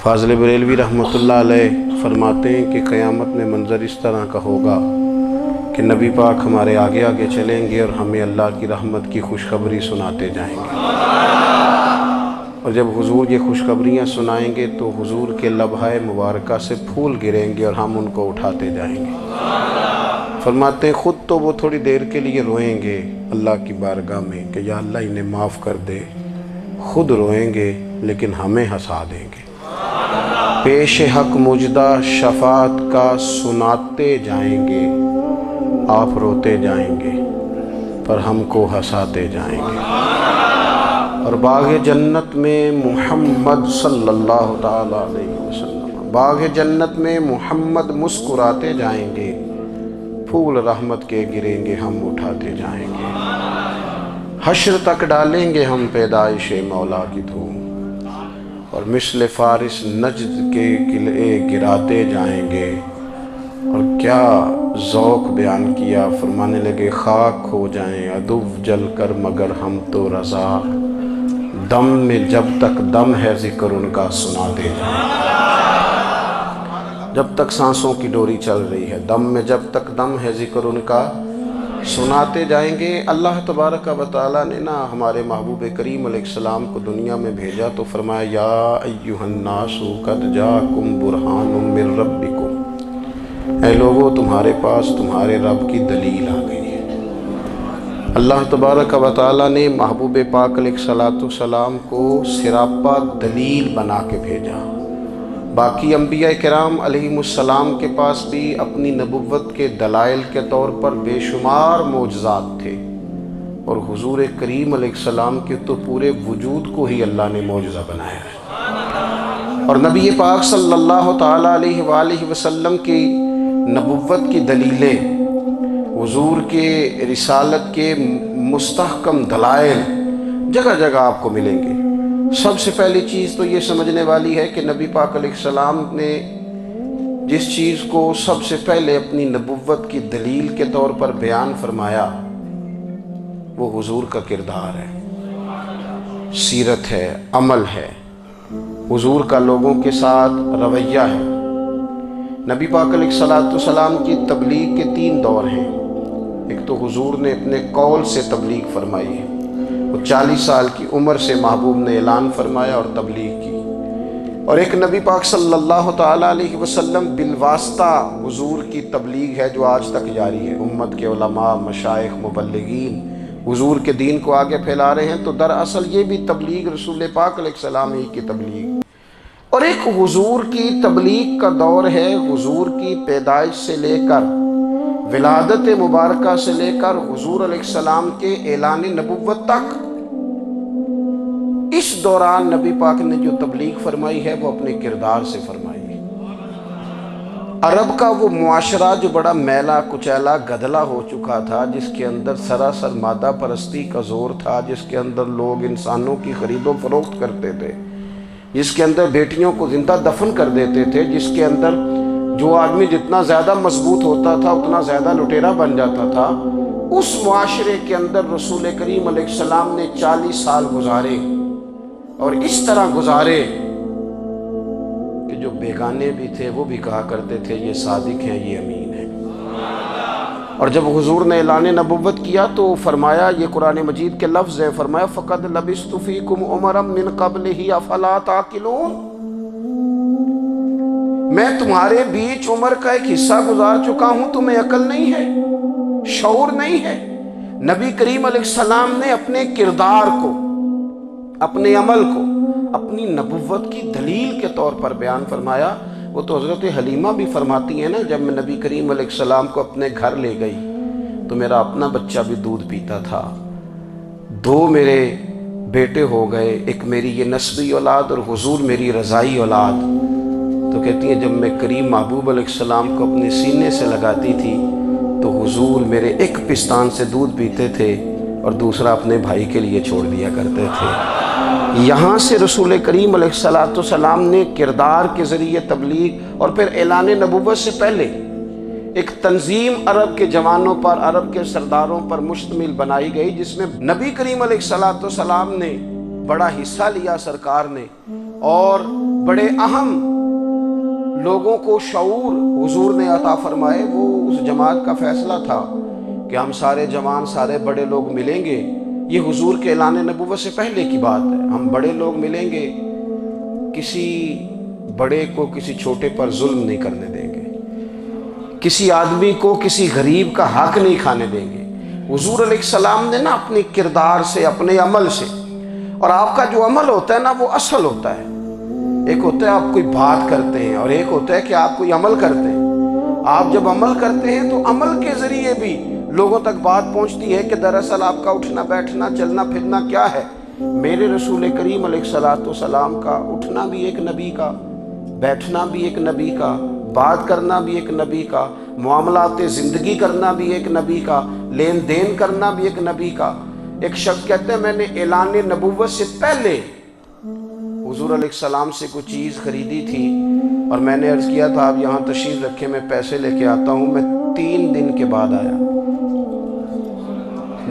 فاضل بریلوی رحمۃ اللہ علیہ فرماتے ہیں کہ قیامت میں منظر اس طرح کا ہوگا کہ نبی پاک ہمارے آگے آگے چلیں گے اور ہمیں اللہ کی رحمت کی خوشخبری سناتے جائیں گے، اور جب حضور یہ خوشخبریاں سنائیں گے تو حضور کے لبھہ مبارکہ سے پھول گریں گے اور ہم ان کو اٹھاتے جائیں گے۔ فرماتے ہیں خود تو وہ تھوڑی دیر کے لیے روئیں گے اللہ کی بارگاہ میں کہ یا اللہ انہیں معاف کر دے، خود روئیں گے لیکن ہمیں ہنسا دیں گے۔ پیش حق مجدہ شفاعت کا سناتے جائیں گے، آپ روتے جائیں گے پر ہم کو ہنساتے جائیں گے۔ اور باغ جنت میں محمد صلی اللہ تعالیٰ علیہ وسلم، باغ جنت میں محمد مسکراتے جائیں گے، پھول رحمت کے گریں گے ہم اٹھاتے جائیں گے۔ حشر تک ڈالیں گے ہم پیدائش مولا کی دھوم، اور مثل فارس نجد کے قلعے گراتے جائیں گے۔ اور کیا ذوق بیان کیا، فرمانے لگے خاک ہو جائیں عدو جل کر مگر ہم تو رضا، دم میں جب تک دم ہے ذکر ان کا سناتے جائیں گے۔ جب تک سانسوں کی ڈوری چل رہی ہے، دم میں جب تک دم ہے ذکر ان کا سناتے جائیں گے۔ اللہ تبارک و تعالیٰ نے ہمارے محبوب کریم علیہ السلام کو دنیا میں بھیجا تو فرمایا یا ایھا الناس قد جاءکم برہان من ربکم، اے لوگو تمہارے پاس تمہارے رب کی دلیل آ گئی ہے۔ اللہ تبارک و تعالیٰ نے محبوب پاک علیہ السلام کو سراپا دلیل بنا کے بھیجا۔ باقی انبیاء کرام علیہم السلام کے پاس بھی اپنی نبوت کے دلائل کے طور پر بے شمار معجزات تھے، اور حضور کریم علیہ السلام کے تو پورے وجود کو ہی اللہ نے معجزہ بنایا ہے۔ اور نبی پاک صلی اللہ تعالیٰ علیہ وآلہ وسلم کی نبوت کی دلیلیں، حضور کے رسالت کے مستحکم دلائل جگہ جگہ آپ کو ملیں گے۔ سب سے پہلی چیز تو یہ سمجھنے والی ہے کہ نبی پاک علیہ السلام نے جس چیز کو سب سے پہلے اپنی نبوت کی دلیل کے طور پر بیان فرمایا وہ حضور کا کردار ہے، سیرت ہے، عمل ہے، حضور کا لوگوں کے ساتھ رویہ ہے۔ نبی پاک علیہ السلام کی تبلیغ کے 3 دور ہیں۔ ایک تو حضور نے اپنے قول سے تبلیغ فرمائی ہے، وہ 40 سال کی عمر سے محبوب نے اعلان فرمایا اور تبلیغ کی۔ اور ایک نبی پاک صلی اللہ تعالیٰ علیہ وسلم بالواسطہ حضور کی تبلیغ ہے جو آج تک جاری ہے۔ امت کے علماء، مشائخ، مبلغین حضور کے دین کو آگے پھیلا رہے ہیں، تو دراصل یہ بھی تبلیغ رسول پاک علیہ السلام ہی کی تبلیغ۔ اور ایک حضور کی تبلیغ کا دور ہے، حضور کی پیدائش سے لے کر ولادت مبارکہ سے لے کر حضور علیہ السلام کے اعلان نبوت تک۔ اس دوران نبی پاک نے جو تبلیغ فرمائی ہے وہ اپنے کردار سے فرمائی ہے۔ عرب کا وہ معاشرہ جو بڑا میلا کچیلا گدلا ہو چکا تھا، جس کے اندر سراسر مادہ پرستی کا زور تھا، جس کے اندر لوگ انسانوں کی خرید و فروخت کرتے تھے، جس کے اندر بیٹیوں کو زندہ دفن کر دیتے تھے، جس کے اندر جو آدمی جتنا زیادہ مضبوط ہوتا تھا اتنا زیادہ لٹیرا بن جاتا تھا، اس معاشرے کے اندر رسول کریم علیہ السلام نے 40 سال گزارے، اور اس طرح گزارے کہ جو بیگانے بھی تھے وہ بھی کہا کرتے تھے یہ صادق ہیں، یہ امین ہیں۔ اور جب حضور نے اعلان نبوت کیا تو فرمایا، یہ قرآن مجید کے لفظ ہیں، فرمایا فَقَدْ لَبِثْتُ فِيكُمْ عُمَرًا مِّن قَبْلِهِ أَفَلَا تَعْقِلُونَ، میں تمہارے بیچ عمر کا ایک حصہ گزار چکا ہوں، تمہیں عقل نہیں ہے، شعور نہیں ہے۔ نبی کریم علیہ السلام نے اپنے کردار کو، اپنے عمل کو اپنی نبوت کی دلیل کے طور پر بیان فرمایا۔ وہ تو حضرت حلیمہ بھی فرماتی ہیں نا، جب میں نبی کریم علیہ السلام کو اپنے گھر لے گئی تو میرا اپنا بچہ بھی دودھ پیتا تھا، 2 میرے بیٹے ہو گئے، ایک میری یہ نسبی اولاد اور حضور میری رضائی اولاد۔ تو کہتی ہیں جب میں کریم محبوب علیہ السلام کو اپنے سینے سے لگاتی تھی تو حضور میرے ایک پستان سے دودھ پیتے تھے اور دوسرا اپنے بھائی کے لیے چھوڑ دیا کرتے تھے۔ یہاں سے رسول کریم علیہ السلام نے کردار کے ذریعے تبلیغ، اور پھر اعلان نبوت سے پہلے ایک تنظیم عرب کے جوانوں پر، عرب کے سرداروں پر مشتمل بنائی گئی، جس میں نبی کریم علیہ السلام نے بڑا حصہ لیا، سرکار نے، اور بڑے اہم لوگوں کو شعور حضور نے عطا فرمائے، وہ اس جماعت کا فیصلہ تھا کہ ہم سارے جوان، سارے بڑے لوگ ملیں گے۔ یہ حضور کے اعلان نبوت سے پہلے کی بات ہے۔ ہم بڑے لوگ ملیں گے، کسی بڑے کو کسی چھوٹے پر ظلم نہیں کرنے دیں گے، کسی آدمی کو کسی غریب کا حق نہیں کھانے دیں گے۔ حضور علیہ السلام نے نا اپنے کردار سے، اپنے عمل سے، اور آپ کا جو عمل ہوتا ہے نا وہ اصل ہوتا ہے۔ ایک ہوتا ہے آپ کوئی بات کرتے ہیں اور ایک ہوتا ہے کہ آپ کوئی عمل کرتے ہیں۔ آپ جب عمل کرتے ہیں تو عمل کے ذریعے بھی لوگوں تک بات پہنچتی ہے کہ دراصل آپ کا اٹھنا بیٹھنا چلنا پھرنا کیا ہے۔ میرے رسول کریم علیہ السلام کا اٹھنا بھی ایک نبی کا، بیٹھنا بھی ایک نبی کا، بات کرنا بھی ایک نبی کا، معاملات زندگی کرنا بھی ایک نبی کا، لین دین کرنا بھی ایک نبی کا۔ ایک شخص کہتے ہیں میں نے اعلان نبوت سے پہلے حضور علیہ السلام سے کوئی چیز خریدی تھی اور میں نے عرض کیا تھا آپ یہاں تشریف رکھے، میں پیسے لے کے آتا ہوں۔ میں 3 دن کے بعد آیا۔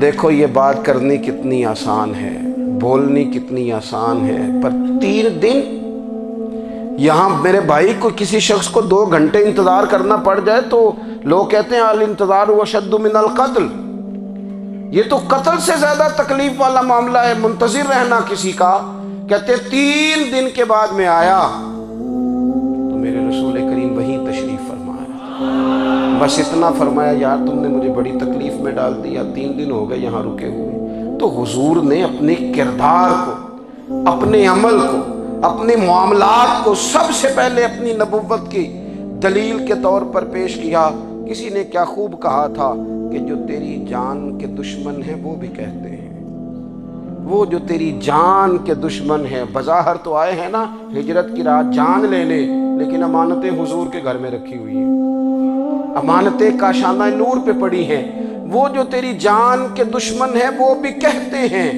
دیکھو یہ بات کرنی کتنی آسان ہے، بولنی کتنی آسان ہے، پر 3 دن یہاں میرے بھائی کو کسی شخص کو 2 گھنٹے انتظار کرنا پڑ جائے تو لوگ کہتے ہیں الانتظار اشد من القتل۔ یہ تو قتل سے زیادہ تکلیف والا معاملہ ہے منتظر رہنا کسی کا۔ کہتے 3 دن کے بعد میں آیا تو میرے رسول کریم وہیں تشریف فرمایا، بس اتنا فرمایا یار تم نے مجھے بڑی تکلیف میں ڈال دیا، 3 دن ہو گئے یہاں رکے ہوئے۔ تو حضور نے اپنے کردار کو، اپنے عمل کو، اپنے معاملات کو سب سے پہلے اپنی نبوت کی دلیل کے طور پر پیش کیا۔ کسی نے کیا خوب کہا تھا کہ جو تیری جان کے دشمن ہیں وہ بھی کہتے ہیں، وہ جو تیری جان کے دشمن ہیں، بظاہر تو آئے ہیں نا ہجرت کی رات جان لے لے، لیکن امانتیں حضور کے گھر میں رکھی ہوئی ہیں، امانتیں کاشانہ نور پہ پڑی ہیں۔ وہ جو تیری جان کے دشمن ہیں وہ بھی کہتے ہیں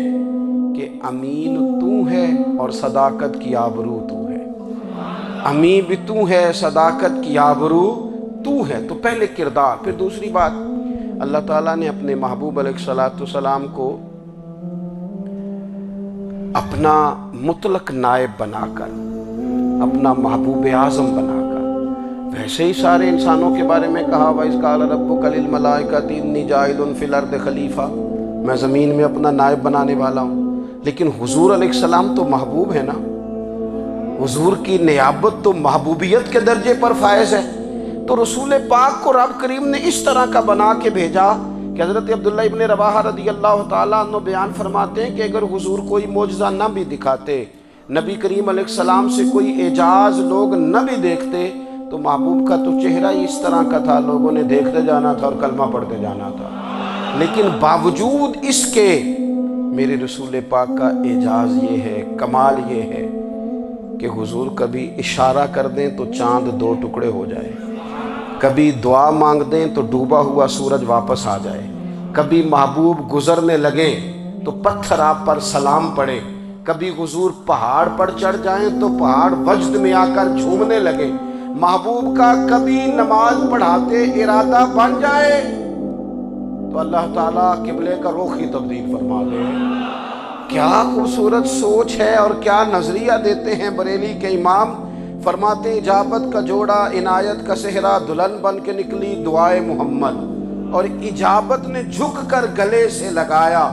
کہ امین تو ہے اور صداقت کی آبرو تو ہے، امین بھی تو ہے، صداقت کی آبرو تو ہے۔ تو پہلے کردار، پھر دوسری بات، اللہ تعالیٰ نے اپنے محبوب علیہ السلام کو اپنا مطلق نائب بنا کر، اپنا محبوب اعظم بنا کر، ویسے ہی سارے انسانوں کے بارے میں کہا وَإِذْ قَالَ رَبُّكَ لِلْمَلَائِكَةِ إِنِّي جَاعِلٌ فِي الْأَرْضِ خَلِيفَةً، میں زمین میں اپنا نائب بنانے والا ہوں۔ لیکن حضور علیہ السلام تو محبوب ہے نا، حضور کی نیابت تو محبوبیت کے درجے پر فائز ہے۔ تو رسول پاک کو رب کریم نے اس طرح کا بنا کے بھیجا کہ حضرت عبداللہ ابن رواحہ رضی اللہ تعالیٰ عنہ بیان فرماتے ہیں کہ اگر حضور کوئی معجزہ نہ بھی دکھاتے، نبی کریم علیہ السلام سے کوئی اعجاز لوگ نہ بھی دیکھتے، تو محبوب کا تو چہرہ ہی اس طرح کا تھا، لوگوں نے دیکھتے جانا تھا اور کلمہ پڑھتے جانا تھا۔ لیکن باوجود اس کے میرے رسول پاک کا اعجاز یہ ہے، کمال یہ ہے کہ حضور کبھی اشارہ کر دیں تو چاند 2 ٹکڑے ہو جائے، کبھی دعا مانگ دیں تو ڈوبا ہوا سورج واپس آ جائے، کبھی محبوب گزرنے لگے تو پتھر آپ پر سلام پڑے، کبھی حضور پہاڑ پر چڑھ جائیں تو پہاڑ وجد میں آ کر جھومنے لگے، محبوب کا کبھی نماز پڑھاتے ارادہ بن جائے تو اللہ تعالیٰ قبلے کا رخ ہی تبدیل فرما دے۔ کیا خوبصورت سوچ ہے اور کیا نظریہ دیتے ہیں بریلی کے امام۔ فرماتے ہیں اجابت کا جوڑا عنایت کا صحرا، دلہن بن کے نکلی دعائے محمد، اور اجابت نے جھک کر گلے سے لگایا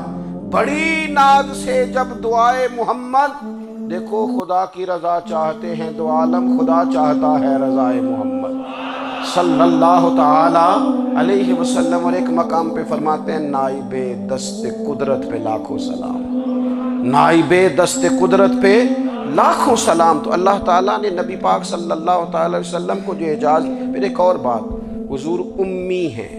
بڑی ناز سے جب دعائے محمد۔ دیکھو خدا کی رضا چاہتے ہیں دو عالم، خدا چاہتا ہے رضائے محمد صلی اللہ تعالی علیہ وسلم۔ اور ایک مقام پہ فرماتے ہیں نائب دست قدرت پہ لاکھوں سلام، نائب دست قدرت پہ لاکھوں سلام۔ تو اللہ تعالیٰ نے نبی پاک صلی اللہ تعالی وسلم کو جو اعجاز۔ پھر ایک اور بات، حضور امی ہیں،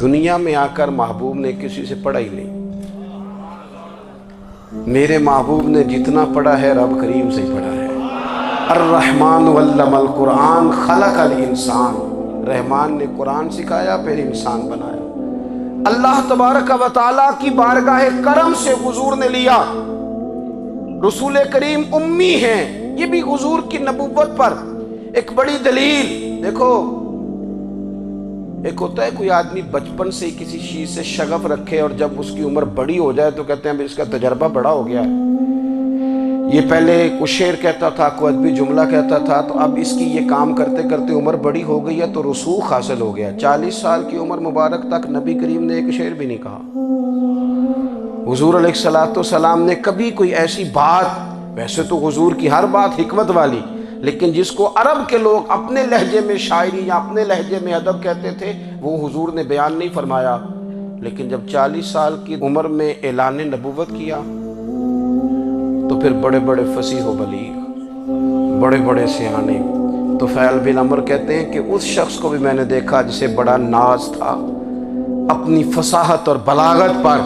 دنیا میں آ کر محبوب نے کسی سے پڑھا ہی نہیں۔ میرے محبوب نے جتنا پڑھا ہے رب کریم سے ہی پڑھا ہے۔ الرحمن علم القرآن خلق الانسان، رحمان نے قرآن سکھایا پھر انسان بنایا۔ اللہ تبارک و تعالیٰ کی بارگاہ کرم سے حضور نے لیا۔ رسول کریم امی ہیں، یہ بھی حضور کی نبوت پر ایک بڑی دلیل۔ دیکھو ایک ہوتا ہے کوئی آدمی بچپن سے کسی چیز سے شغف رکھے اور جب اس کی عمر بڑی ہو جائے تو کہتے ہیں اس کا تجربہ بڑا ہو گیا ہے، یہ پہلے کوئی شعر کہتا تھا، کوئی ادبی جملہ کہتا تھا، تو اب اس کی یہ کام کرتے کرتے عمر بڑی ہو گئی ہے تو رسوخ حاصل ہو گیا۔ 40 سال کی عمر مبارک تک نبی کریم نے ایک شعر بھی نہیں کہا۔ حضور علیہ السلام نے کبھی کوئی ایسی بات، ویسے تو حضور کی ہر بات حکمت والی، لیکن جس کو عرب کے لوگ اپنے لہجے میں شاعری یا اپنے لہجے میں ادب کہتے تھے، وہ حضور نے بیان نہیں فرمایا۔ لیکن جب 40 سال کی عمر میں اعلان نبوت کیا تو پھر بڑے بڑے فصیح و بلیغ، بڑے بڑے سیانے طفیل بن عمر کہتے ہیں کہ اس شخص کو بھی میں نے دیکھا جسے بڑا ناز تھا اپنی فصاحت اور بلاغت پر،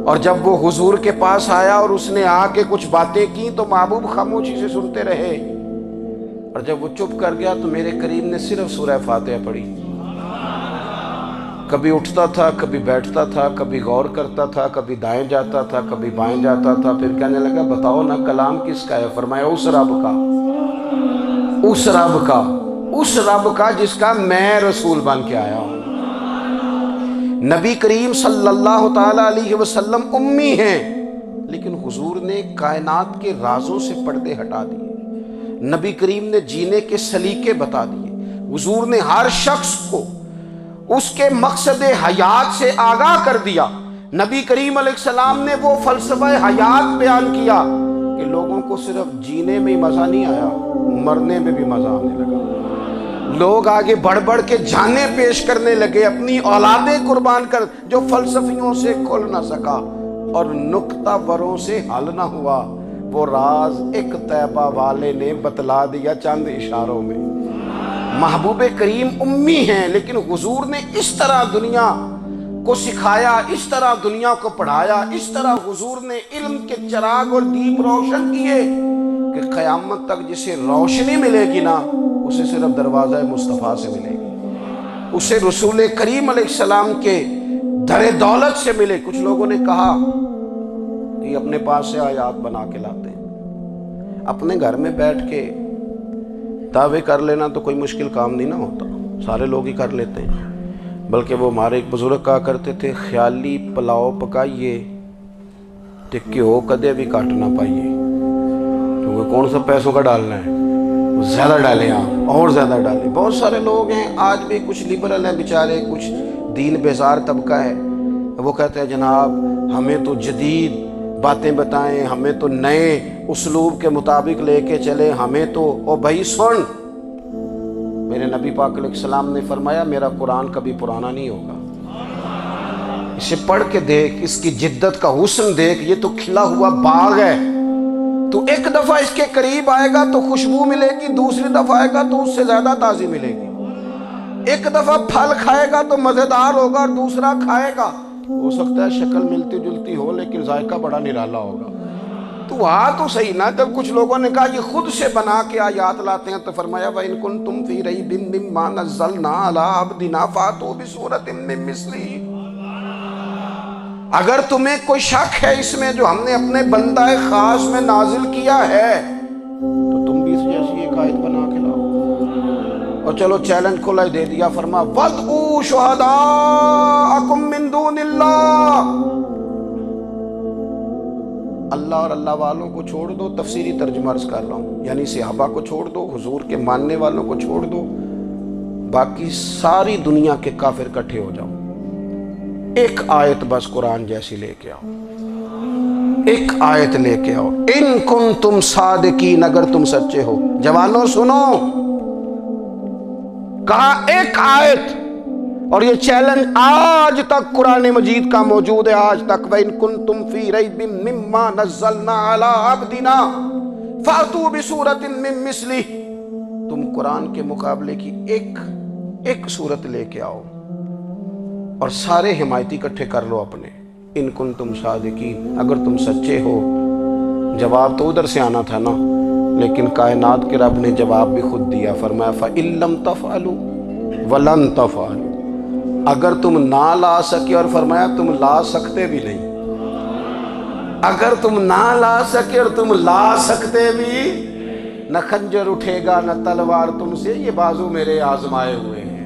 اور جب وہ حضور کے پاس آیا اور اس نے آ کے کچھ باتیں کی تو محبوب خاموشی سے سنتے رہے، اور جب وہ چپ کر گیا تو میرے کریم نے صرف سورہ فاتحہ پڑھی۔ کبھی اٹھتا تھا، کبھی بیٹھتا تھا، کبھی غور کرتا تھا، کبھی دائیں جاتا تھا، کبھی بائیں جاتا تھا، پھر کہنے لگا بتاؤ نا کلام کس کا ہے؟ فرمایا اس رب کا، اس رب کا، اس رب کا جس کا میں رسول بن کے آیا ہوں۔ نبی کریم صلی اللہ تعالی علیہ وسلم امی ہیں، لیکن حضور نے کائنات کے رازوں سے پردے ہٹا دیے، نبی کریم نے جینے کے سلیقے بتا دیے، حضور نے ہر شخص کو اس کے مقصد حیات سے آگاہ کر دیا۔ نبی کریم علیہ السلام نے وہ فلسفہ حیات بیان کیا کہ لوگوں کو صرف جینے میں مزہ نہیں آیا، مرنے میں بھی مزہ آنے لگا۔ لوگ آگے بڑھ بڑھ کے جانیں پیش کرنے لگے، اپنی اولادیں قربان کر، جو فلسفیوں سے کھل نہ سکا اور نکتہ وروں سے حل نہ ہوا، وہ راز ایک طیبہ والے نے بتلا دیا چند اشاروں میں۔ محبوب کریم امی ہیں، لیکن حضور نے اس طرح دنیا کو سکھایا، اس طرح دنیا کو پڑھایا، اس طرح حضور نے علم کے چراغ اور دیپ روشن کیے کہ قیامت تک جسے روشنی ملے گی نا، اسے صرف دروازہ مصطفیٰ سے ملے گی، اسے رسول کریم علیہ السلام کے در دولت سے ملے۔ کچھ لوگوں نے کہا کہ اپنے پاس سے آیات بنا کے لاتے ہیں، اپنے گھر میں بیٹھ کے دعوے کر لینا تو کوئی مشکل کام نہیں نہ ہوتا، سارے لوگ ہی کر لیتے ہیں۔ بلکہ وہ ہمارے ایک بزرگ کہا کرتے تھے، خیالی پلاؤ پکائیے تے گھیو کدے بھی کٹ نہ پائیے، کیونکہ کون سا پیسوں کا ڈالنا ہے، زیادہ ڈالیں آپ اور زیادہ ڈالیں۔ بہت سارے لوگ ہیں آج بھی، کچھ لبرل ہیں بیچارے، کچھ دین بیزار طبقہ ہے، وہ کہتے ہیں جناب ہمیں تو جدید باتیں بتائیں، ہمیں تو نئے اسلوب کے مطابق لے کے چلے، ہمیں تو او بھائی سن، میرے نبی پاک علیہ السلام نے فرمایا میرا قرآن کبھی پرانا نہیں ہوگا، اسے پڑھ کے دیکھ، اس کی جدت کا حسن دیکھ، یہ تو کھلا ہوا باغ ہے، تو ایک دفعہ اس کے قریب آئے گا تو خوشبو ملے گی، دوسری دفعہ آئے گا تو اس سے زیادہ تازی ملے گی، ایک دفعہ پھل کھائے گا تو مزیدار ہوگا اور دوسرا کھائے گا ہو سکتا ہے شکل ملتی جلتی ہو لیکن ذائقہ بڑا نرالا ہوگا۔ تو تو صحیح نا، جب کچھ لوگوں نے کہا یہ خود سے بنا کے آیات لاتے ہیں تو فرمایا وَإِن كُنتُمْ فِي رَيْبٍ مِّمَّا نَزَّلْنَا عَلَىٰ عَبْدِنَا فَأْتُوا بِسُورَةٍ مِّن مِّثْلِهِ، اگر تمہیں کوئی شک ہے اس میں جو ہم نے اپنے بندہ خاص میں نازل کیا ہے تو تم بھی اس جیسی ایک آیت بنا کے لاؤ۔ اور چلو چیلنج کھلا ہی دے دیا، فرما وَادْعُوا شُهَدَاءَكُم مِّن دُونِ اللَّهِ، اللہ اور اللہ والوں کو چھوڑ دو، تفسیری ترجمہ عرض کر رہا ہوں، یعنی صحابہ کو چھوڑ دو، حضور کے ماننے والوں کو چھوڑ دو، باقی ساری دنیا کے کافر اکٹھے ہو جاؤ، ایک آیت بس قرآن جیسی لے کے آؤ، ایک آیت لے کے آؤ، ان کنتم صادقین، اگر تم سچے ہو۔ جوانوں سنو، کہا ایک آیت، اور یہ چیلنج آج تک قرآن مجید کا موجود ہے، آج تک وَإِن كُنتُمْ فِي رَيْبٍ مِّمَّا نَزَّلْنَا عَلَىٰ عَبْدِنَا فَأْتُوا بِسُورَةٍ مِّن مِّثْلِهِ، تم قرآن کے مقابلے کی ایک صورت لے کے آؤ اور سارے حمایتی اکٹھے کر لو اپنے، ان کنتم صادقین، اگر تم سچے ہو۔ جواب تو ادھر سے آنا تھا نا، لیکن کائنات کے رب نے جواب بھی خود دیا، فرمایا فَإِن لَّمْ تَفْعَلُوا وَلَن تَفْعَلُوا، اگر تم نہ لا سکے، اور فرمایا تم لا سکتے بھی نہیں، اگر تم نہ لا سکے اور تم لا سکتے بھی، نہ خنجر اٹھے گا نہ تلوار تم سے، یہ بازو میرے آزمائے ہوئے ہیں،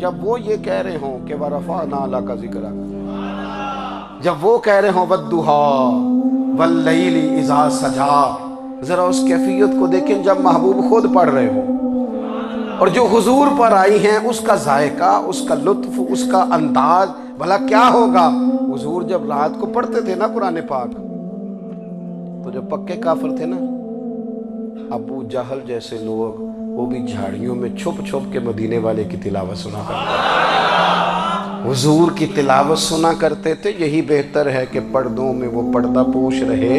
جب وہ یہ کہہ رہے ہوں کہ وَرَفَعْنَا لَكَ ذِكْرَكَ، جب وہ کہہ رہے ہوں وَالضُّحَىٰ وَاللَّيْلِ إِذَا سَجَىٰ، ذرا اس کیفیت کو دیکھیں جب محبوب خود پڑھ رہے ہوں، اور جو حضور پر آئی ہیں اس کا ذائقہ، اس کا لطف، اس کا انداز بھلا کیا ہوگا۔ حضور جب رات کو پڑھتے تھے نا قرآن پاک، تو جو پکے کافر تھے نا، ابو جہل جیسے لوگ، وہ بھی جھاڑیوں میں چھپ چھپ کے مدینے والے کی تلاوت سنا کرتے تھے، حضور کی تلاوت سنا کرتے تھے۔ یہی بہتر ہے کہ پردوں میں وہ پردہ پوش رہے،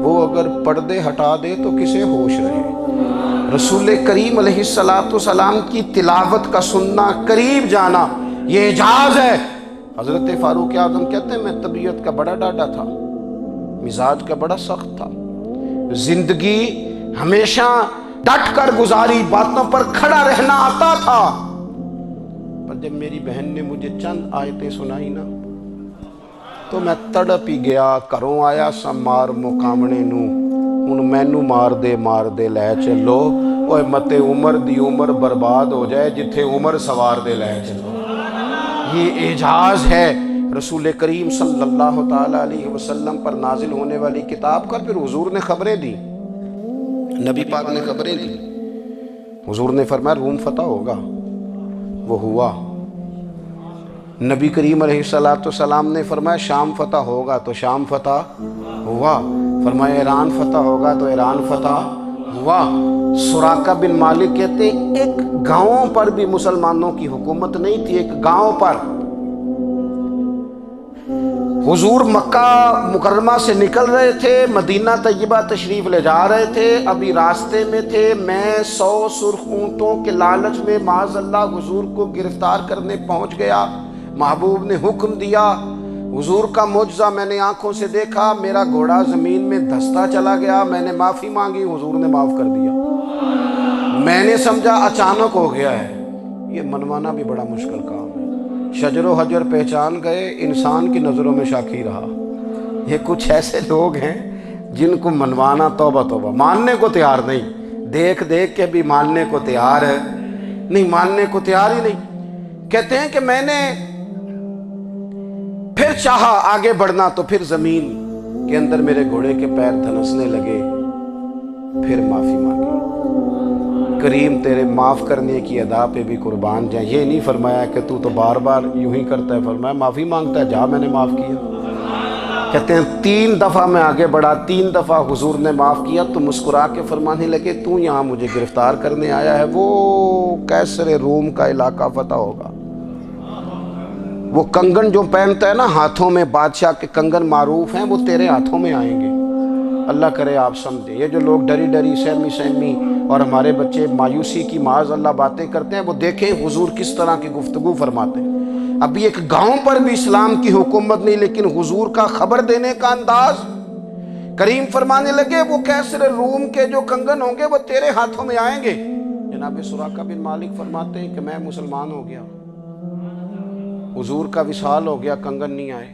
وہ اگر پردے ہٹا دے تو کسے ہوش رہے۔ رسول کریم علیہ السلام کی تلاوت کا سننا، قریب جانا، یہ اعجاز ہے۔ حضرت فاروق اعظم کہتے ہیں میں طبیعت کا بڑا ڈاڈا تھا، مزاج کا بڑا سخت تھا، زندگی ہمیشہ ڈٹ کر گزاری، باتوں پر کھڑا رہنا آتا تھا، پر جب میری بہن نے مجھے چند آیتیں سنائی نا تو میں تڑپ ہی گیا۔ کروں آیا سا مار مقامنے نو، ہن مینو مار دے لے چلو، اوے متے عمر دی عمر برباد ہو جائے، جتھے عمر سوار دے لے چلو۔ یہ اعجاز ہے رسول کریم صلی اللہ تعالی علیہ وسلم پر نازل ہونے والی کتاب کا۔ پھر حضور نے خبریں دی، نبی پاک نے خبریں دی۔ حضور نے فرمایا روم فتح ہوگا، وہ ہوا۔ نبی کریم علیہ السلام نے فرمایا شام فتح ہوگا، تو شام فتح ہوا۔ فرمایا ایران فتح ہوگا، تو ایران فتح ہوا۔ سراقہ بن مالک کہتے ہیں ایک گاؤں پر بھی مسلمانوں کی حکومت نہیں تھی، ایک گاؤں پر۔ حضور مکہ مکرمہ سے نکل رہے تھے، مدینہ طیبہ تشریف لے جا رہے تھے، ابھی راستے میں تھے، میں 100 سرخ اونٹوں کے لالچ میں معاذ اللہ حضور کو گرفتار کرنے پہنچ گیا۔ محبوب نے حکم دیا، حضور کا معجزہ میں نے آنکھوں سے دیکھا، میرا گھوڑا زمین میں دھستا چلا گیا، میں نے معافی مانگی، حضور نے معاف کر دیا۔ میں نے سمجھا اچانک ہو گیا ہے۔ یہ منوانا بھی بڑا مشکل کام ہے۔ شجر و حجر پہچان گئے، انسان کی نظروں میں شاکی رہا۔ یہ کچھ ایسے لوگ ہیں جن کو منوانا توبہ توبہ، ماننے کو تیار نہیں، دیکھ دیکھ کے بھی ماننے کو تیار ہے نہیں، ماننے کو تیار ہی نہیں۔ کہتے ہیں کہ میں نے پھر چاہا آگے بڑھنا، تو پھر زمین کے اندر میرے گھوڑے کے پیر دھنسنے لگے، پھر معافی مانگی۔ کریم تیرے معاف کرنے کی ادا پہ بھی قربان جائیں۔ یہ نہیں فرمایا کہ تو بار بار یوں ہی کرتا ہے، فرمایا معافی مانگتا ہے، جا میں نے معاف کیا۔ کہتے ہیں 3 دفعہ میں آگے بڑھا، 3 دفعہ حضور نے معاف کیا، تو مسکرا کے فرمانے لگے تو یہاں مجھے گرفتار کرنے آیا ہے، وہ کیسر روم کا علاقہ فتح ہوگا۔ وہ کنگن جو پہنتا ہے نا ہاتھوں میں، بادشاہ کے کنگن معروف ہیں، وہ تیرے ہاتھوں میں آئیں گے۔ اللہ کرے آپ سمجھیں، یہ جو لوگ ڈری ڈری سہمی اور ہمارے بچے مایوسی کی معاذ اللہ باتیں کرتے ہیں، وہ دیکھیں حضور کس طرح کی گفتگو فرماتے ہیں۔ ابھی ایک گاؤں پر بھی اسلام کی حکومت نہیں، لیکن حضور کا خبر دینے کا انداز۔ کریم فرمانے لگے وہ کیسر روم کے جو کنگن ہوں گے وہ تیرے ہاتھوں میں آئیں گے۔ جناب سراقہ بن مالک فرماتے ہیں کہ میں مسلمان ہو گیا، حضور کا وصال ہو گیا، کنگن نہیں آئے۔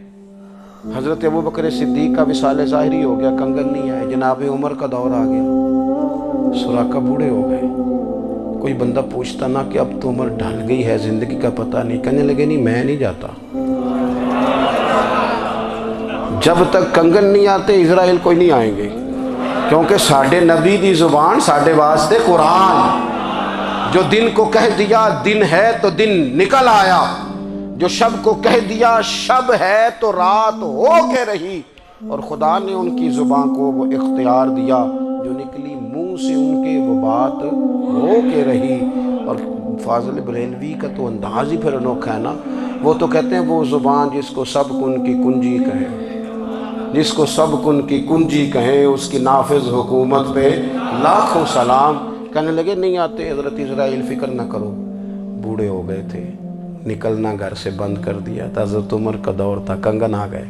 حضرت ابوبکر صدیق کا وصال ظاہری ہو گیا، کنگن نہیں آئے۔ جناب عمر کا دور آ گیا، سراقہ بوڑھے ہو گئے۔ کوئی بندہ پوچھتا نا کہ اب تو عمر ڈھل گئی ہے، زندگی کا پتہ نہیں، کہنے لگے نہیں میں نہیں جاتا، جب تک کنگن نہیں آتے اسرائیل کوئی نہیں آئیں گے، کیونکہ ساڈے نبی دی زبان ساڈے واسطے قرآن، جو دن کو کہہ دیا دن ہے تو دن نکل آیا، جو شب کو کہہ دیا شب ہے تو رات ہو کے رہی، اور خدا نے ان کی زبان کو وہ اختیار دیا، جو نکلی منہ سے ان کے وہ بات ہو کے رہی۔ اور فاضل بریلوی کا تو انداز ہی پھر انوکھا ہے نا، وہ تو کہتے ہیں وہ زبان جس کو سب کن کی کنجی کہے، جس کو سب کن کی کنجی کہیں، اس کی نافذ حکومت پہ لاکھوں سلام۔ کہنے لگے نہیں آتے حضرت اسرائیل، فکر نہ کرو، بوڑھے ہو گئے تھے، نکلنا گھر سے بند کر دیا تھا، حضرت عمر کا دور تھا، کنگن آ گئے۔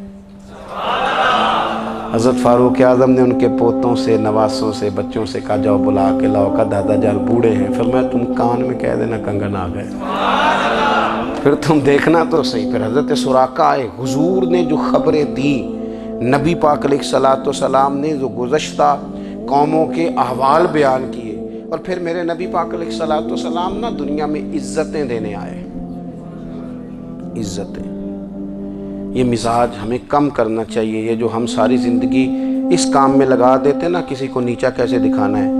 حضرت فاروق اعظم نے ان کے پوتوں سے، نواسوں سے، بچوں سے کہا جاؤ بلا کے لاؤ، کا دادا جان بوڑھے ہیں، فرمایا تم کان میں کہہ دینا کنگن آ گئے، پھر تم دیکھنا تو صحیح۔ پھر حضرت سراقہ آئے، حضور نے جو خبریں دیں، نبی پاک علیہ السلام نے جو گزشتہ قوموں کے احوال بیان کیے، اور پھر میرے نبی پاک علیہ السلام نا دنیا میں عزتیں دینے آئے۔ عزتیں. یہ مزاج ہمیں کم کرنا چاہیے. یہ جو ہم ساری زندگی اس کام میں لگا دیتے نا کسی کو نیچا کیسے دکھانا ہے,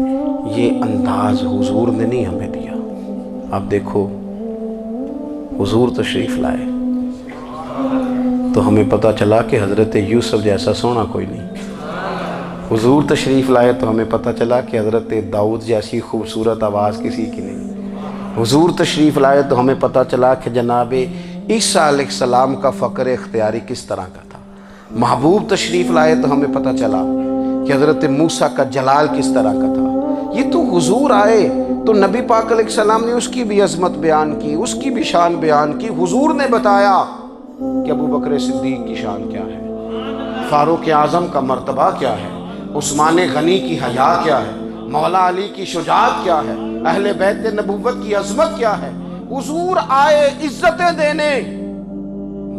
یہ انداز حضور نے نہیں ہمیں دیا. آپ دیکھو حضور تشریف لائے تو ہمیں پتہ چلا کہ حضرت یوسف جیسا سونا کوئی نہیں. حضور تشریف لائے تو ہمیں پتہ چلا کہ حضرت داؤد جیسی خوبصورت آواز کسی کی نہیں. حضور تشریف لائے تو ہمیں پتہ چلا کہ جناب عیسیٰ علیہ السلام کا فقر اختیاری کس طرح کا تھا. محبوب تشریف لائے تو ہمیں پتہ چلا کہ حضرت موسیٰ کا جلال کس طرح کا تھا. یہ تو حضور آئے تو نبی پاک علیہ السلام نے اس کی بھی عظمت بیان کی, اس کی بھی شان بیان کی. حضور نے بتایا کہ ابو بکر صدیق کی شان کیا ہے, فاروق اعظم کا مرتبہ کیا ہے, عثمان غنی کی حیا کیا ہے, مولا علی کی شجاعت کیا ہے, اہل بیت نبوت کی عظمت کیا ہے. حضور آئے عزتیں دینے.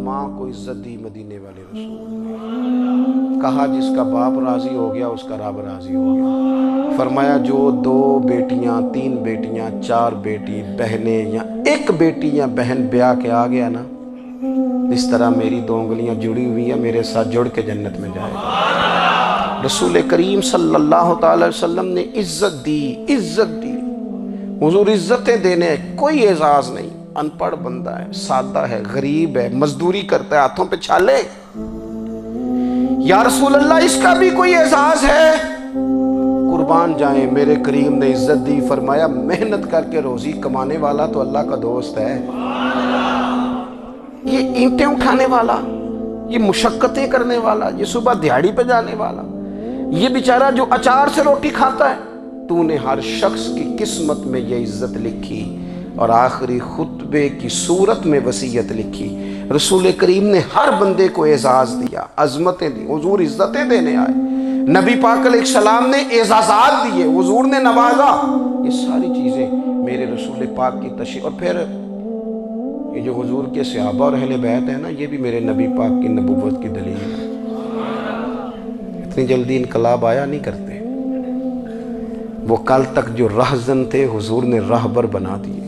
ماں کو عزت دی مدینے والے رسول نے. کہا جس کا باپ راضی ہو گیا اس کا رب راضی ہو گیا. فرمایا جو 2 بیٹیاں 3 بیٹیاں 4 بیٹی بہنیں یا 1 بیٹی یا بہن بیاہ کے آ گیا نا, اس طرح میری 2 انگلیاں جڑی ہوئی ہیں, میرے ساتھ جڑ کے جنت میں جائے گا. رسول کریم صلی اللہ تعالی وسلم نے عزت دی, عزت دی. حضور عزتیں دینے, کوئی اعزاز نہیں. ان پڑھ بندہ ہے, سادہ ہے, غریب ہے, مزدوری کرتا ہے, ہاتھوں پہ چھالے. یا رسول اللہ اس کا بھی کوئی اعزاز ہے؟ قربان جائیں, میرے کریم نے عزت دی. فرمایا محنت کر کے روزی کمانے والا تو اللہ کا دوست ہے. یہ اینٹیں اٹھانے والا, یہ مشقتیں کرنے والا, یہ صبح دیہڑی پہ جانے والا, یہ بیچارہ جو اچار سے روٹی کھاتا ہے, تو نے ہر شخص کی قسمت میں یہ عزت لکھی اور آخری خطبے کی صورت میں وصیت لکھی. رسول کریم نے ہر بندے کو اعزاز دیا, عظمتیں دی. حضور عزتیں دینے آئے. نبی پاک علیہ السلام نے اعزازات دیے, حضور نے نوازا. یہ ساری چیزیں میرے رسول پاک کی تشریف. اور پھر یہ جو حضور کے صحابہ اور اہل بیت ہیں نا, یہ بھی میرے نبی پاک کی نبوت کی دلیل ہے. اتنی جلدی انقلاب آیا نہیں کرتے. وہ کل تک جو رہزن تھے حضور نے راہبر بنا دیے.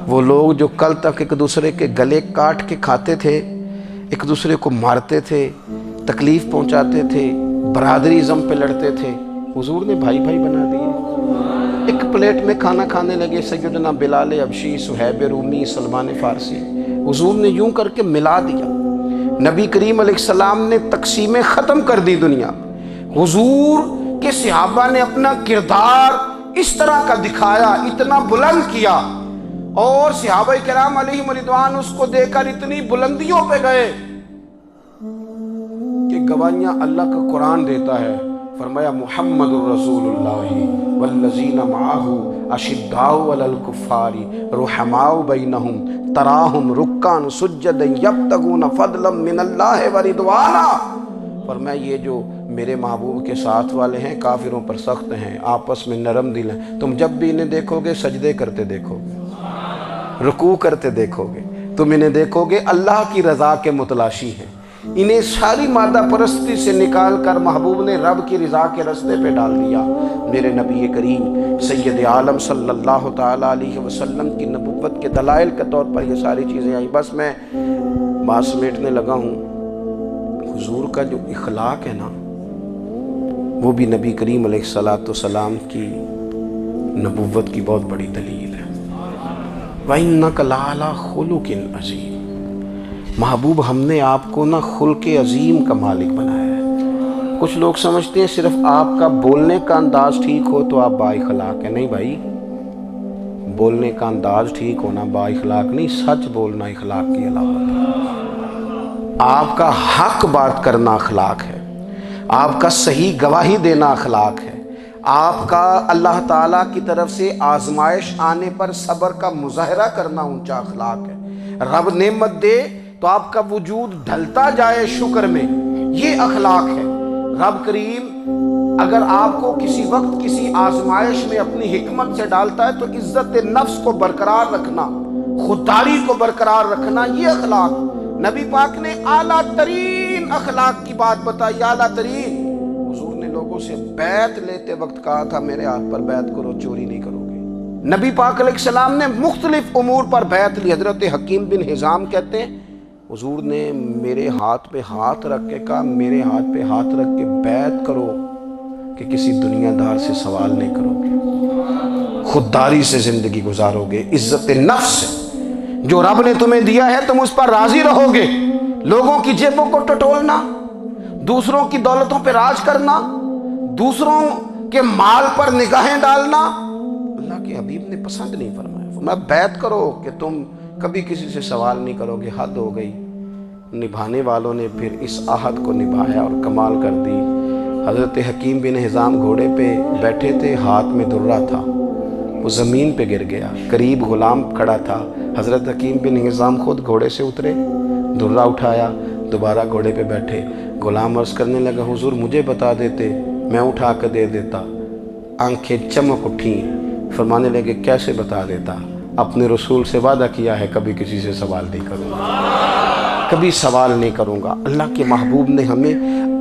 وہ لوگ جو کل تک ایک دوسرے کے گلے کاٹ کے کھاتے تھے, ایک دوسرے کو مارتے تھے, تکلیف پہنچاتے تھے, برادری ازم پہ لڑتے تھے, حضور نے بھائی بھائی بنا دیے. ایک پلیٹ میں کھانا کھانے لگے سیدنا بلال حبشی, صہیب رومی, سلمان فارسی. حضور نے یوں کر کے ملا دیا. نبی کریم علیہ السلام نے تقسیمیں ختم کر دی دنیا. حضور کے صحابہ نے اپنا کردار اس طرح کا دکھایا, اتنا بلند کیا, اور صحابہ کرام علیہم رضوان اس کو دیکھ کر اتنی بلندیوں پہ گئے کہ گواہیاں اللہ کا قرآن دیتا ہے. فرمایا محمد الرسول اللہ والذین معہ اشداء علی الکفار رحماء بینہم تراہم رکعا سجدا یبتغون فضلا من اللہ ورضوانا. فرمایا یہ جو میرے محبوب کے ساتھ والے ہیں کافروں پر سخت ہیں, آپس میں نرم دل ہیں. تم جب بھی انہیں دیکھو گے سجدے کرتے دیکھو گے, رکوع کرتے دیکھو گے, تم انہیں دیکھو گے اللہ کی رضا کے متلاشی ہیں. انہیں ساری مادہ پرستی سے نکال کر محبوب نے رب کی رضا کے رستے پہ ڈال دیا. میرے نبی کریم سید عالم صلی اللہ تعالیٰ علیہ وسلم کی نبوت کے دلائل کے طور پر یہ ساری چیزیں آئیں. بس میں بات سمیٹنے لگا ہوں. حضور کا جو اخلاق ہے نا, وہ بھی نبی کریم علیہ السلام کی نبوت کی بہت بڑی دلیل ہے. وَإِنَّكَ لَعَلَىٰ خُلُقٍ عَظِيمٍ. محبوب ہم نے آپ کو نا خلق عظیم کا مالک بنایا ہے. کچھ لوگ سمجھتے ہیں صرف آپ کا بولنے کا انداز ٹھیک ہو تو آپ با اخلاق ہیں. نہیں بھائی, بولنے کا انداز ٹھیک ہونا با اخلاق نہیں, سچ بولنا اخلاق کی علامت ہے. آپ کا حق بات کرنا اخلاق ہے, آپ کا صحیح گواہی دینا اخلاق ہے, آپ کا اللہ تعالیٰ کی طرف سے آزمائش آنے پر صبر کا مظاہرہ کرنا اونچا اخلاق ہے. رب نعمت دے تو آپ کا وجود ڈھلتا جائے شکر میں, یہ اخلاق ہے. رب کریم اگر آپ کو کسی وقت کسی آزمائش میں اپنی حکمت سے ڈالتا ہے تو عزت نفس کو برقرار رکھنا, خودداری کو برقرار رکھنا, یہ اخلاق. نبی پاک نے اعلیٰ ترین اخلاق کی بات بتائی, اعلیٰ ترین. حضور نے لوگوں سے بیعت لیتے وقت کہا تھا میرے ہاتھ پر بیعت کرو, چوری نہیں کرو گے. نبی پاک علیہ السلام نے مختلف امور پر بیعت لی۔ حضرت حکیم بن حزام کہتے ہیں حضور نے میرے ہاتھ پہ ہاتھ رکھ کے کہا میرے ہاتھ پہ ہاتھ رکھ کے بیعت کرو کہ کسی دنیا دار سے سوال نہیں کرو گے، خودداری سے زندگی گزارو گے، عزت نفس سے، جو رب نے تمہیں دیا ہے تم اس پر راضی رہو گے، لوگوں کی جیبوں کو ٹٹولنا، دوسروں کی دولتوں پہ راج کرنا، دوسروں کے مال پر نگاہیں ڈالنا اللہ کے حبیب نے پسند نہیں فرمایا۔ فرمایا بیعت کرو کہ تم کبھی کسی سے سوال نہیں کرو گے، حد ہو گئی۔ نبھانے والوں نے پھر اس عہد کو نبھایا اور کمال کر دی۔ حضرت حکیم بن حزام گھوڑے پہ بیٹھے تھے، ہاتھ میں درہ تھا، وہ زمین پہ گر گیا، قریب غلام کھڑا تھا، حضرت حکیم بن حزام خود گھوڑے سے اترے، درہ اٹھایا، دوبارہ گھوڑے پہ بیٹھے۔ غلام عرض کرنے لگا حضور مجھے بتا دیتے میں اٹھا کے دے دیتا۔ آنکھیں چمک اٹھیں، فرمانے لگے کیسے بتا دیتا؟ اپنے رسول سے وعدہ کیا ہے کبھی کسی سے سوال نہیں کروں گا، کبھی سوال نہیں کروں گا۔ اللہ کے محبوب نے ہمیں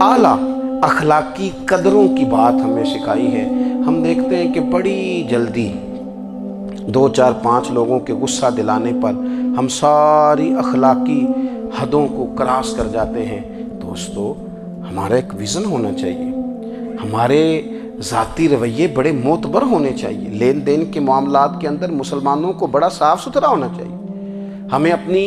اعلیٰ اخلاقی قدروں کی بات ہمیں سکھائی ہے۔ ہم دیکھتے ہیں کہ بڑی جلدی 2 4 5 لوگوں کے غصہ دلانے پر ہم ساری اخلاقی حدوں کو کراس کر جاتے ہیں۔ دوستو ہمارا ایک ویژن ہونا چاہیے، ہمارے ذاتی رویے بڑے معتبر ہونے چاہیے، لین دین کے معاملات کے اندر مسلمانوں کو بڑا صاف ستھرا ہونا چاہیے۔ ہمیں اپنی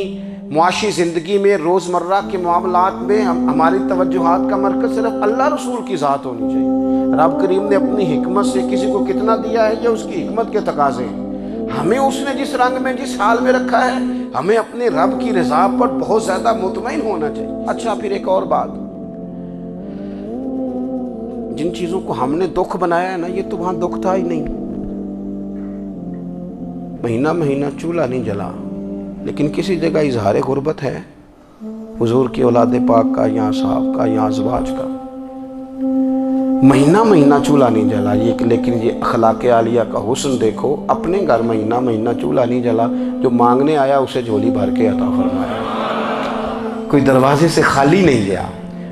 معاشی زندگی میں روزمرہ کے معاملات میں ہماری توجہات کا مرکز صرف اللہ رسول کی ذات ہونی چاہیے۔ رب کریم نے اپنی حکمت سے کسی کو کتنا دیا ہے یہ اس کی حکمت کے تقاضے ہیں، ہمیں اس نے جس رنگ میں جس حال میں رکھا ہے ہمیں اپنے رب کی رضا پر بہت زیادہ مطمئن ہونا چاہیے۔ اچھا پھر ایک اور بات، جن چیزوں کو ہم نے دکھ بنایا ہے نا یہ تو وہاں دکھ تھا ہی نہیں، مہینہ مہینہ چولہا نہیں جلا، لیکن کسی جگہ اظہار غربت ہے حضور کی اولاد پاک کا یا صاحب کا یا ازواج کا، مہینہ مہینہ چولہا نہیں جلا، لیکن یہ اخلاق عالیہ کا حسن دیکھو، اپنے گھر مہینہ مہینہ چولہا نہیں جلا، جو مانگنے آیا اسے جھولی بھر کے عطا فرمایا، کوئی دروازے سے خالی نہیں گیا۔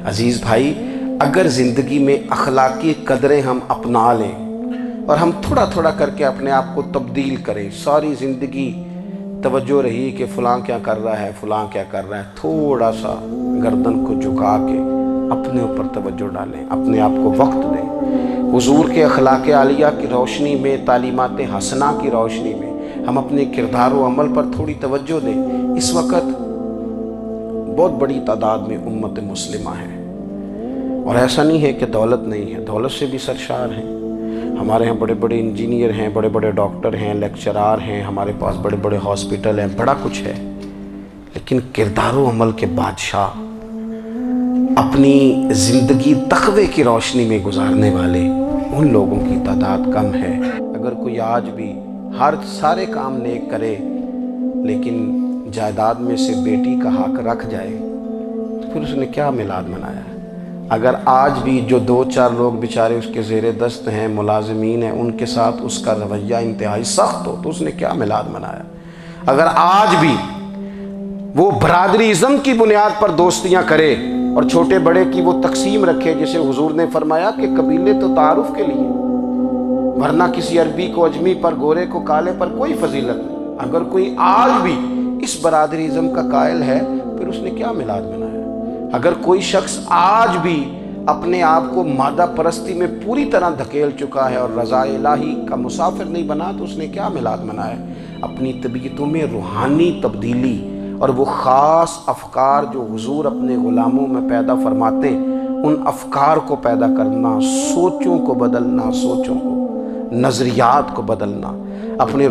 عزیز بھائی اگر زندگی میں اخلاقی قدریں ہم اپنا لیں اور ہم تھوڑا تھوڑا کر کے اپنے آپ کو تبدیل کریں، ساری زندگی توجہ رہی کہ فلاں کیا کر رہا ہے فلاں کیا کر رہا ہے، تھوڑا سا گردن کو جھکا کے اپنے اوپر توجہ ڈالیں، اپنے آپ کو وقت دیں، حضور کے اخلاق عالیہ کی روشنی میں، تعلیمات حسنہ کی روشنی میں ہم اپنے کردار و عمل پر تھوڑی توجہ دیں۔ اس وقت بہت بڑی تعداد میں امت مسلمہ ہے، اور ایسا نہیں ہے کہ دولت نہیں ہے، دولت سے بھی سرشار ہیں، ہمارے ہاں بڑے بڑے انجینئر ہیں، بڑے بڑے ڈاکٹر ہیں، لیکچرار ہیں، ہمارے پاس بڑے بڑے ہاسپٹل ہیں، بڑا کچھ ہے، لیکن کردار و عمل کے بادشاہ، اپنی زندگی تقوی کی روشنی میں گزارنے والے ان لوگوں کی تعداد کم ہے۔ اگر کوئی آج بھی سارے کام نیک کرے لیکن جائیداد میں سے بیٹی کا حق رکھ جائے تو پھر اس نے کیا میلاد منایا ہے؟ اگر آج بھی جو 2 4 لوگ بیچارے اس کے زیر دست ہیں، ملازمین ہیں، ان کے ساتھ اس کا رویہ انتہائی سخت ہو تو اس نے کیا میلاد منایا؟ اگر آج بھی وہ برادری ازم کی بنیاد پر دوستیاں کرے اور چھوٹے بڑے کی وہ تقسیم رکھے، جسے حضور نے فرمایا کہ قبیلے تو تعارف کے لیے، ورنہ کسی عربی کو اجمی پر، گورے کو کالے پر کوئی فضیلت نہیں۔ اگر کوئی آج بھی اس برادری ازم کا قائل ہے پھر اس نے کیا میلاد منایا؟ اگر کوئی شخص آج بھی اپنے آپ کو مادہ پرستی میں پوری طرح دھکیل چکا ہے اور رضا الہی کا مسافر نہیں بنا تو اس نے کیا میلاد منایا؟ اپنی طبیعتوں میں روحانی تبدیلی اور وہ خاص افکار جو حضور اپنے غلاموں میں پیدا فرماتے ان افکار کو پیدا کرنا، سوچوں کو بدلنا، سوچوں کو، نظریات کو بدلنا، اپنے